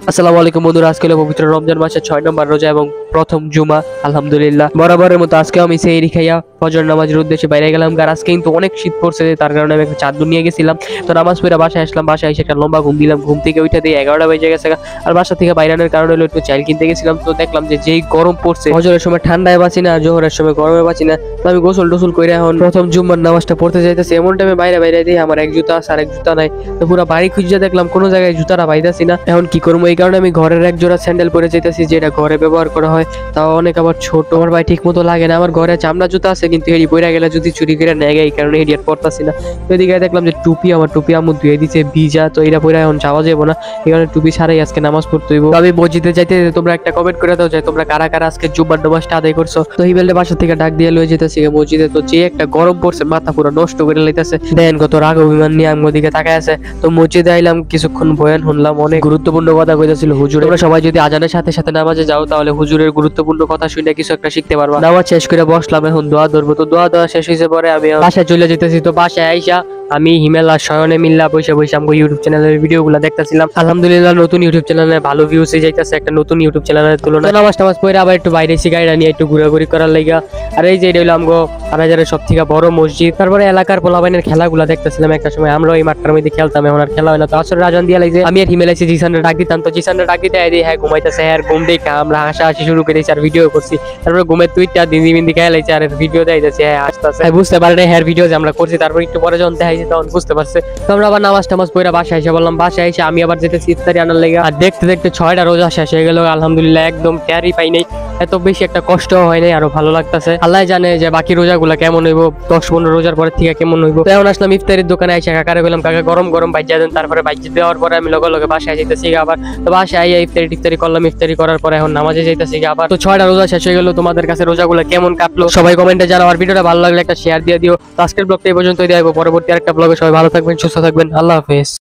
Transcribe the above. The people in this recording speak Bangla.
আসসালামু আলাইকুম বন্ধুরা, আজকে হলো পবিত্র রমজান মাসের 6 নম্বর রোজা এবং প্রথম জুমা। আলহামদুলিল্লাহ, বরাবরের মতো আজকে আমি সেহরি খাইয়া ফজর নামাজের উদ্দেশ্যে বাইরে গেলাম। আর আজকে কিন্তু অনেক শীত পড়ছে, তার কারণে আমি একটা চাদর নিয়ে গেছিলাম। তো নামাজ পড়ে বাসায় আসলাম, বাসায় এসে একটা লম্বা ঘুম দিলাম। ঘুম থেকে উঠে দিয়ে 11টা বেজে গেছে। আর বাসা থেকে বাইরে আনার কারণে হলো একটু চাইল কিনতে গেছিলাম। তো দেখলাম যে যেই গরম পড়ছে, ফজরের সময় ঠান্ডায় বাঁচি না, জোহরের সময় গরমে বাঁচি না। তো আমি গোসল টোসল করে এখন প্রথম জুম্মার নামাজটা পড়তে যাইতেছি। এমন টাইমে বাইরে বাইরে দিয়ে আমার এক জুতা আছে আর এক জুতা নাই। তো পুরো বাড়ি খুঁজে দেখলাম কোনো জায়গায় জুতাটা পাইতাছি না। এখন কি করবো, এই কারণে আমি ঘরের এক জোড়া স্যান্ডেল পরে যেতেছি, যেটা ঘরে ব্যবহার করা হয়। তাও অনেক আবার ছোট, আমার ভাই ঠিক মতো লাগে না। আমার ঘরে চামড়া জুতা আছে, কিন্তু হেডি পরে গেলে যদি চুরি করে নেয়, এই কারণে হেডি আর পরতাছি না। তো এদিকে দেখলাম যে টুপি, আমার টুপি আম্মু ধুয়ে দিছে ভিজা, তো এটা পরে এখন যাওয়া যাবো না। এই কারণে টুপি ছাড়াই আজকে নামাজ পড়তে হইব। আমি মসজিদে যাইতে তোমরা একটা কমেন্ট করে দাও যে তোমরা কারা কারা আজকে জুম্মার নামাজটা আদায় করছো। তো হিবেলটা বাসা থেকে ডাক দিয়ে লয়ে যেতেছি মসজিদে। তো যে একটা গরম পড়ছে, মাথা পুরো নষ্ট করে লাইতেছে। দেন কত রাগ অভিমান নিয়ে আমার দিকে তাকায় আছে। তো মসজিদে আইলাম, কিছুক্ষণ বয়ান শুনলাম, অনেক গুরুত্বপূর্ণ কথা কইতেছিল হুজুর। আমরা সবাই যদি আজানের সাথে সাথে নামাজে যাও, তাহলে হুজুরের গুরুত্বপূর্ণ কথা শুনে কিছু একটা শিখতে পারবা। নামাজ শেষ করে বসলাম, এখন দোয়া ধরবো। তো দোয়া শেষ হয়েছে পরে আমি বাসায় চলে যেতেছি। তো বাসায় আইসা আমি হিমেল আর শয়নে মিল্লা বসে বসে আমাকে ইউটিউব চ্যানেলের ভিডিও গুলো দেখতেছিলাম। আলহামদুলিল্লাহ, নতুন ইউটিউব চ্যানেলে ভালো ভিউজ যাইতেছে একটা নতুন ইউটিউব চ্যানেলের তুলনায়। নামাজ টামাজ পরে আবার একটু বাইরে গাড়িটা নিয়ে একটু ঘোরাঘুরি করার লাগা। আর এই যে এটা হলো আমগো আনাজারের সব থেকে বড় মসজিদ। তারপরে এলাকার পোলাবাইনের খেলাগুলা দেখতেছিলাম। একটা সময় আমরা এই মাঠটার মধ্যে খেলতাম, এখন আর খেলা হয় না। তো আসলে রাজান দিয়ে লাগছে, আমি আর হিমেল এসে জিসানের ডাক দিতাম। তো জিসানের ডাক দিতে হ্যাঁ ঘুমাইতেছে, হ্যাঁ ঘুম দেখে আমরা হাসাহাসি শুরু করেছি আর ভিডিও করছি। তারপরে ঘুমের টুইটটা দিন দিন খেয়ে লাইছে আর ভিডিও দেখাইতেছে, হ্যাঁ আসতেছে, বুঝতে পারে না হ্যাঁ ভিডিও যে আমরা করছি। তারপর একটু পরে যখন দেখাইছি তখন বুঝতে পারছে। তো আমরা আবার নামাজ টামাজ পড়ে বাসায় এসে বললাম, বাসায় এসে আমি আবার যেতেছি ইফতারি আনার লেগে। আর দেখতে দেখতে 6টা রোজা শেষ হয়ে গেল। আলহামদুলিল্লাহ, একদম ট্যারি পাই নাই, এত বেশি একটা কষ্ট হয় নাই, আরো ভালো লাগতেছে। আল্লাহ জানে যে বাকি রোজাগুলা কেমন হইব, 10-15 রোজার পরে থেকে কেমন হইব। তো এখন আসলাম ইফতারির দোকানে এসে কাকারে বললাম, কাকা গরম গরম ভাইজা দেন। তারপরে ভাইজা দেওয়ার পরে আমি লগে লগে বাসায় যেতেছি আবার। তো বাসায় আইয়া ইফতারি করলাম। ইফতারি করার পরে এখন নামাজে যাইতেছি আবার। তো 6টা রোজা শেষ হয়ে গেল। তোমাদের কাছে রোজাগুলো কেমন কাটলো সবাই কমেন্টে জানাও। আর ভিডিওটা ভালো লাগলে একটা শেয়ার দিয়ে দিও। তো আজকের ব্লগটা এই পর্যন্তই দেখাবো, পরবর্তী আরেকটা ব্লগে। সবাই ভালো থাকবেন, সুস্থ থাকবেন, আল্লাহ হাফেজ।